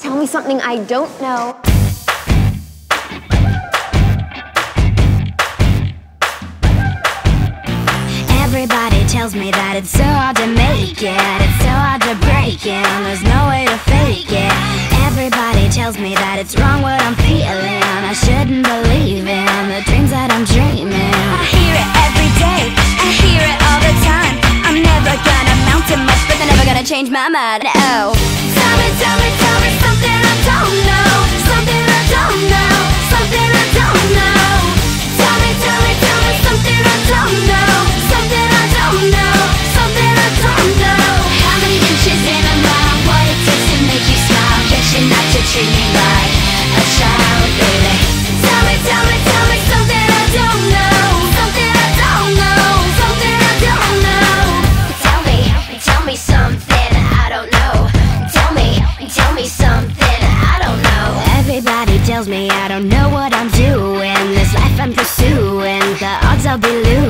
Tell me something I don't know. Everybody tells me that it's so hard to make it, it's so hard to break it, and there's no way to fake it. Everybody tells me that it's wrong what I'm feeling, I shouldn't believe in the dreams that I'm dreaming. I hear it every day, I hear it all the time. I'm never gonna amount to much, but they're never gonna change my mind. Oh, tell me something I don't know, something I don't know, something I don't know. Tell me something I don't know, something I don't know, something I don't know. How many inches in a mile, what it takes to make you smile, get you not to treat me like a child, baby. Tell me something I don't know, something I don't know, something I don't know. Tell me something I don't know. Tell me something I don't know. Everybody tells me I don't know what I'm doing, this life I'm pursuing, the odds I'll be losing.